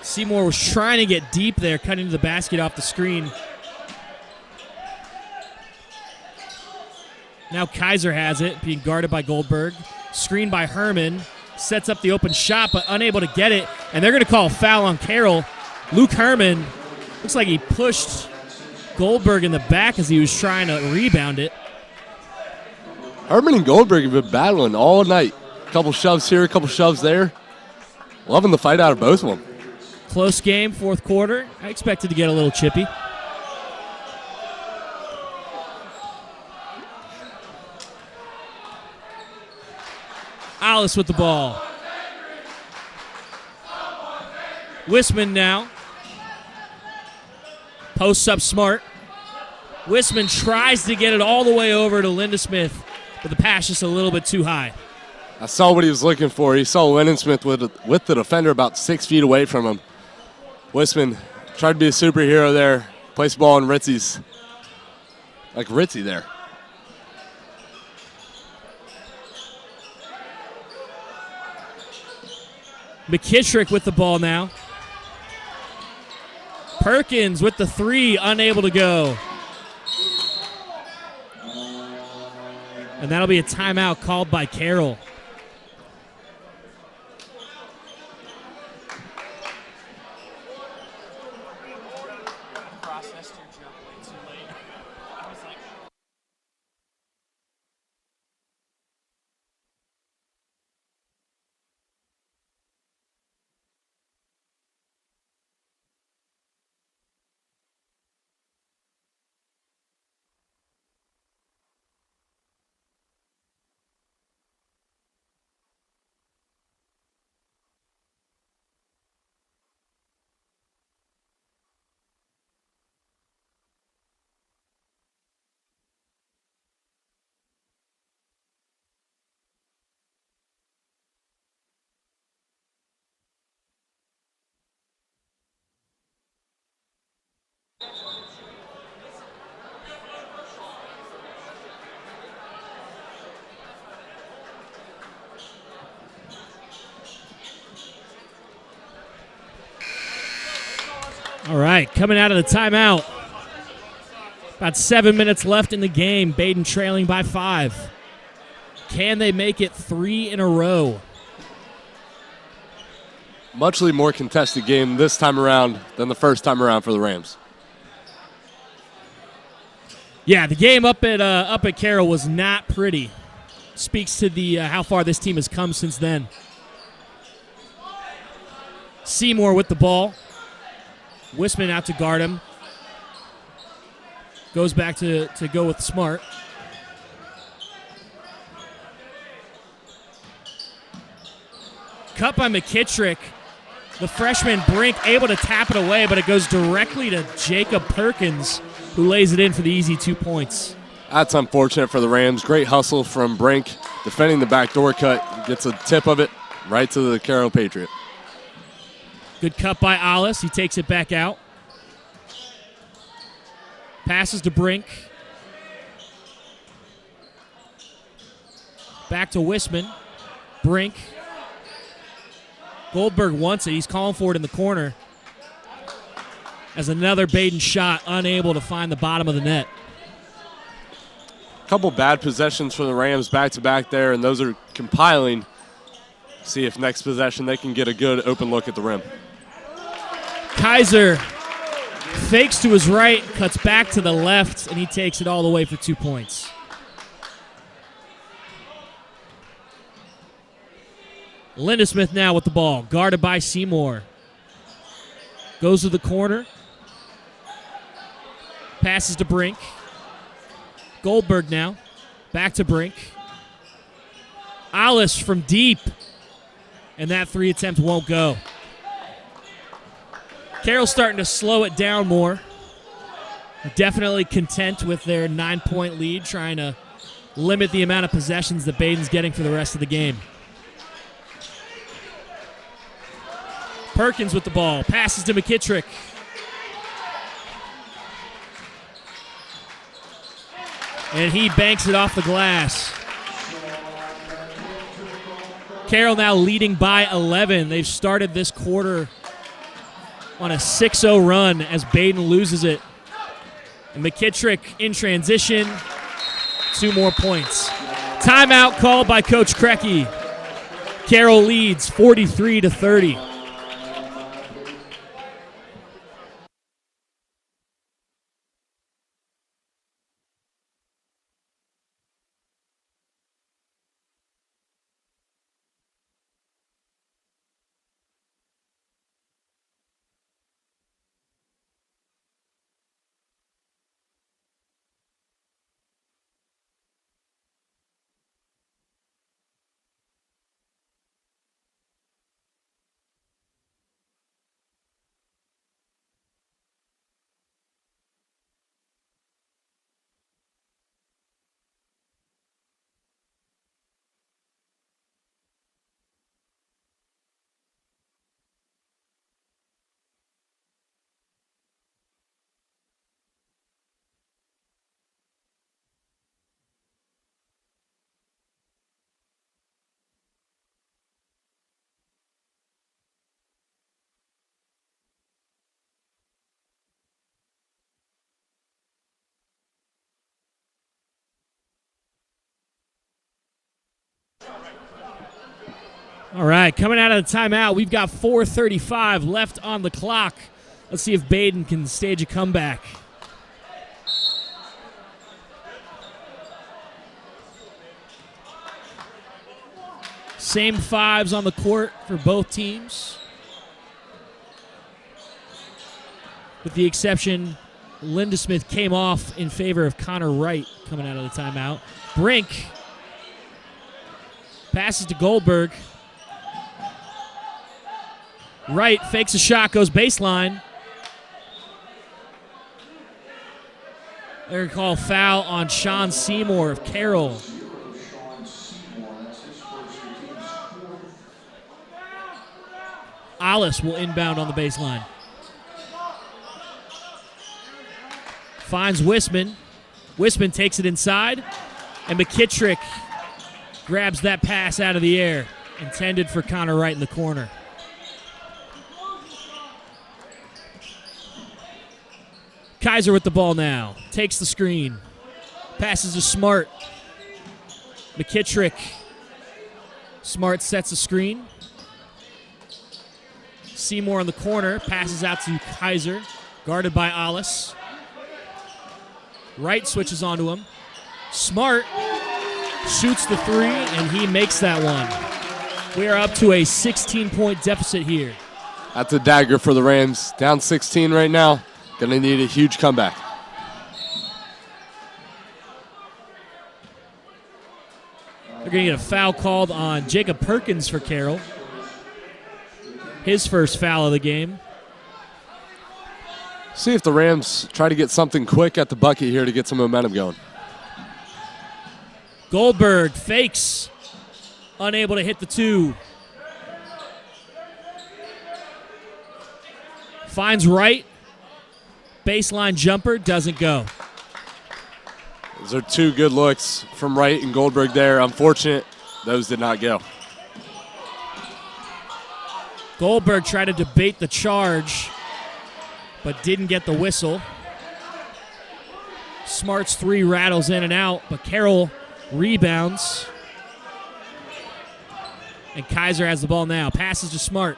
Seymour was trying to get deep there, cutting to the basket off the screen. Now Kaiser has it, being guarded by Goldberg. Screened by Herman. Sets up the open shot, but unable to get it. And they're going to call a foul on Carroll. Luke Herman, looks like he pushed Goldberg in the back as he was trying to rebound it. Herman and Goldberg have been battling all night. A couple shoves here, a couple shoves there. Loving the fight out of both of them. Close game, fourth quarter. I expected to get a little chippy. Alice with the ball. Wisman now. Posts up Smart. Wisman tries to get it all the way over to Lindesmith, but the pass just a little bit too high. I saw what he was looking for. He saw Lindesmith with the defender about 6 feet away from him. Wisman tried to be a superhero there. Place the ball in Ritzy's. Like Ritzy there. McKittrick with the ball now. Perkins with the three, unable to go. And that'll be a timeout called by Carroll. All right, coming out of the timeout. About 7 minutes left in the game. Badin trailing by 5. Can they make it 3 in a row? Muchly more contested game this time around than the first time around for the Rams. Yeah, the game up at Carroll was not pretty. Speaks to the how far this team has come since then. Seymour with the ball. Wisman out to guard him. Goes back to go with Smart. Cut by McKittrick. The freshman Brink able to tap it away, but it goes directly to Jacob Perkins, who lays it in for the easy 2 points. That's unfortunate for the Rams. Great hustle from Brink, defending the backdoor cut. Gets a tip of it right to the Carroll Patriot. Good cut by Alice. He takes it back out. Passes to Brink. Back to Wisman. Brink. Goldberg wants it. He's calling for it in the corner. As another Badin shot, unable to find the bottom of the net. Couple bad possessions for the Rams back-to-back there, and those are compiling. See if next possession they can get a good open look at the rim. Kaiser fakes to his right, cuts back to the left, and he takes it all the way for 2 points. Lindesmith now with the ball, guarded by Seymour. Goes to the corner. Passes to Brink. Goldberg now. Back to Brink. Alice from deep. And that 3 attempt won't go. Carroll's starting to slow it down more. Definitely content with their 9-point lead, trying to limit the amount of possessions that Badin's getting for the rest of the game. Perkins with the ball. Passes to McKittrick. And he banks it off the glass. Carroll now leading by 11. They've started this quarter on a 6-0 run as Badin loses it. And McKittrick in transition. 2 more points. Timeout called by Coach Krecky. Carroll leads 43-30. All right, coming out of the timeout, we've got 4:35 left on the clock. Let's see if Badin can stage a comeback. Same 5s on the court for both teams. With the exception, Linda Smith came off in favor of Connor Wright coming out of the timeout. Brink passes to Goldberg. Wright fakes a shot, goes baseline. They're going to call foul on Sean Seymour of Carroll. Alice will inbound on the baseline. Finds Wisman. Wisman takes it inside, and McKittrick grabs that pass out of the air, intended for Connor Wright in the corner. Kaiser with the ball now. Takes the screen. Passes to Smart. McKittrick. Smart sets the screen. Seymour in the corner. Passes out to Kaiser. Guarded by Alice. Wright switches onto him. Smart shoots the 3, and he makes that one. We are up to a 16-point deficit here. That's a dagger for the Rams. Down 16 right now. Going to need a huge comeback. They're going to get a foul called on Jacob Perkins for Carroll. His first foul of the game. See if the Rams try to get something quick at the bucket here to get some momentum going. Goldberg fakes. Unable to hit the 2. Finds Wright. Baseline jumper doesn't go. Those are 2 good looks from Wright and Goldberg there. Unfortunate, those did not go. Goldberg tried to debate the charge, but didn't get the whistle. Smart's 3 rattles in and out, but Carroll rebounds. And Kaiser has the ball now. Passes to Smart.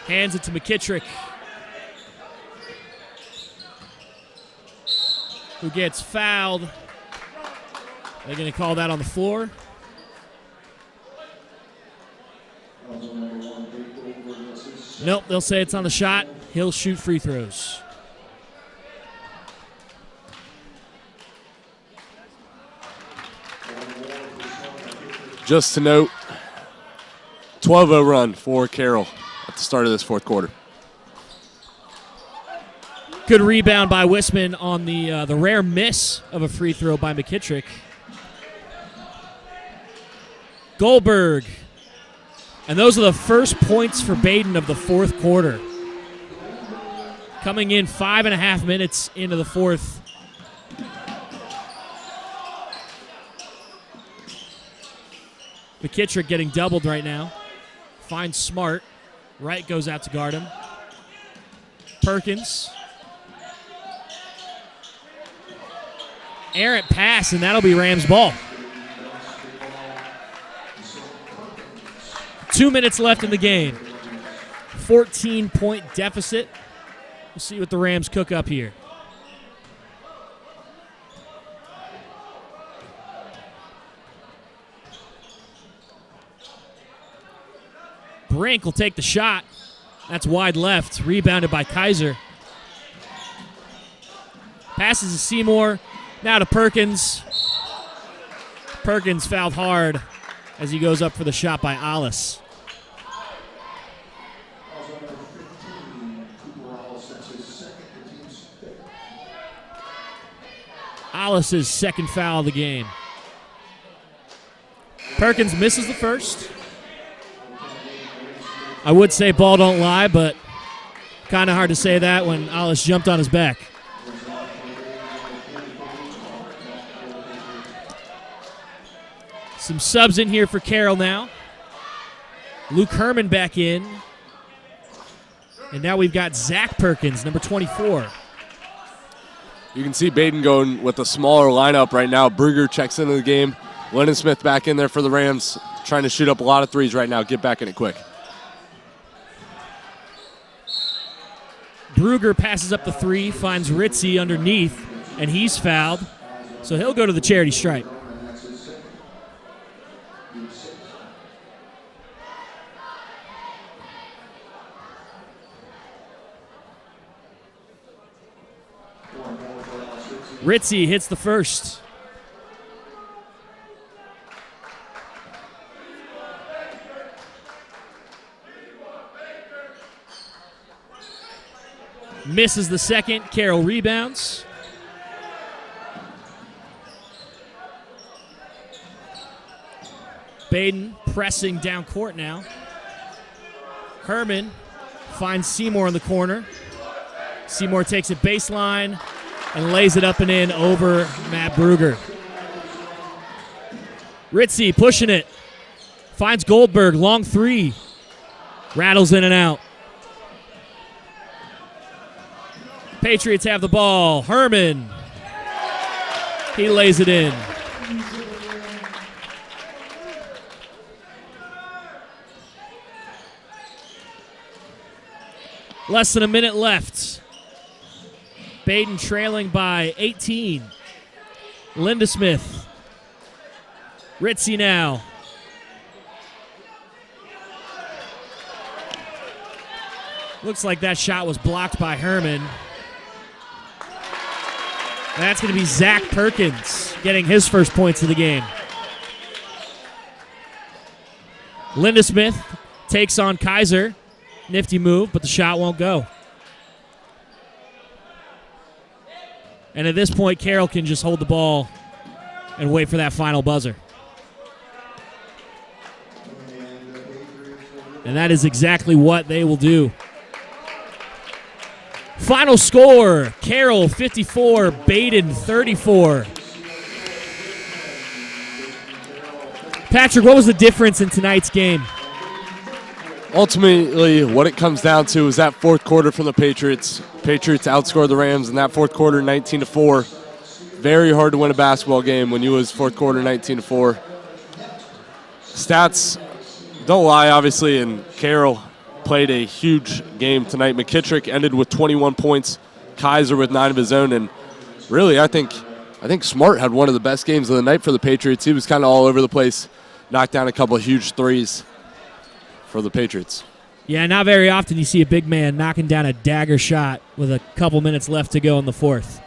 Hands it to McKittrick, who gets fouled. They're going to call that on the floor. Nope, they'll say it's on the shot. He'll shoot free throws. Just to note, 12-0 run for Carroll at the start of this fourth quarter. Good rebound by Wisman on the rare miss of a free throw by McKittrick. Goldberg. And those are the first points for Badin of the fourth quarter. Coming in 5.5 minutes into the fourth. McKittrick getting doubled right now. Finds Smart. Wright goes out to guard him. Perkins. Errant pass, and that'll be Rams' ball. 2 minutes left in the game. 14-point deficit. We'll see what the Rams cook up here. Brink will take the shot. That's wide left. Rebounded by Kaiser. Passes to Seymour. Now to Perkins. Perkins fouled hard as he goes up for the shot by Alice. Alice's second foul of the game. Perkins misses the first. I would say ball don't lie, but kind of hard to say that when Alice jumped on his back. Some subs in here for Carroll now. Luke Herman back in. And now we've got Zach Perkins, number 24. You can see Badin going with a smaller lineup right now. Brugger checks into the game. Lennon Smith back in there for the Rams, trying to shoot up a lot of threes right now. Get back in it quick. Brugger passes up the three, finds Ritzy underneath, and he's fouled. So he'll go to the charity stripe. Ritzy hits the first. Misses the second. Carroll rebounds. Badin pressing down court now. Herman finds Seymour in the corner. Seymour takes it baseline and lays it up and in over Matt Brugger. Ritzy pushing it. Finds Goldberg, long three. Rattles in and out. Patriots have the ball. Herman. He lays it in. Less than a minute left. Badin trailing by 18. Lindesmith. Ritzy now. Looks like that shot was blocked by Herman. That's going to be Zach Perkins getting his first points of the game. Lindesmith takes on Kaiser. Nifty move, but the shot won't go. And at this point, Carroll can just hold the ball and wait for that final buzzer. And that is exactly what they will do. Final score, Carroll 54, Badin 34. Patrick, what was the difference in tonight's game? Ultimately, what it comes down to is that fourth quarter from the Patriots. Patriots outscored the Rams in that fourth quarter 19-4. Very hard to win a basketball game when you was fourth quarter 19-4. Stats don't lie, obviously, and Carroll played a huge game tonight. McKittrick ended with 21 points, Kaiser with 9 of his own, and really I think Smart had one of the best games of the night for the Patriots. He was kind of all over the place, knocked down a couple of huge threes for the Patriots. Yeah, not very often you see a big man knocking down a dagger shot with a couple minutes left to go in the fourth.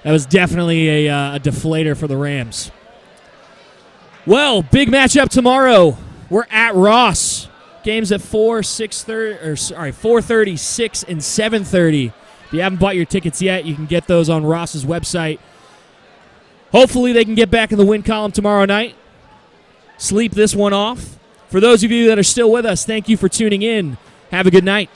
That was definitely a deflator for the Rams. Well, big matchup tomorrow. We're at Ross. Games at 4:30, 6, and 7:30. If you haven't bought your tickets yet, you can get those on Ross's website. Hopefully they can get back in the win column tomorrow night. Sleep this one off. For those of you that are still with us, thank you for tuning in. Have a good night.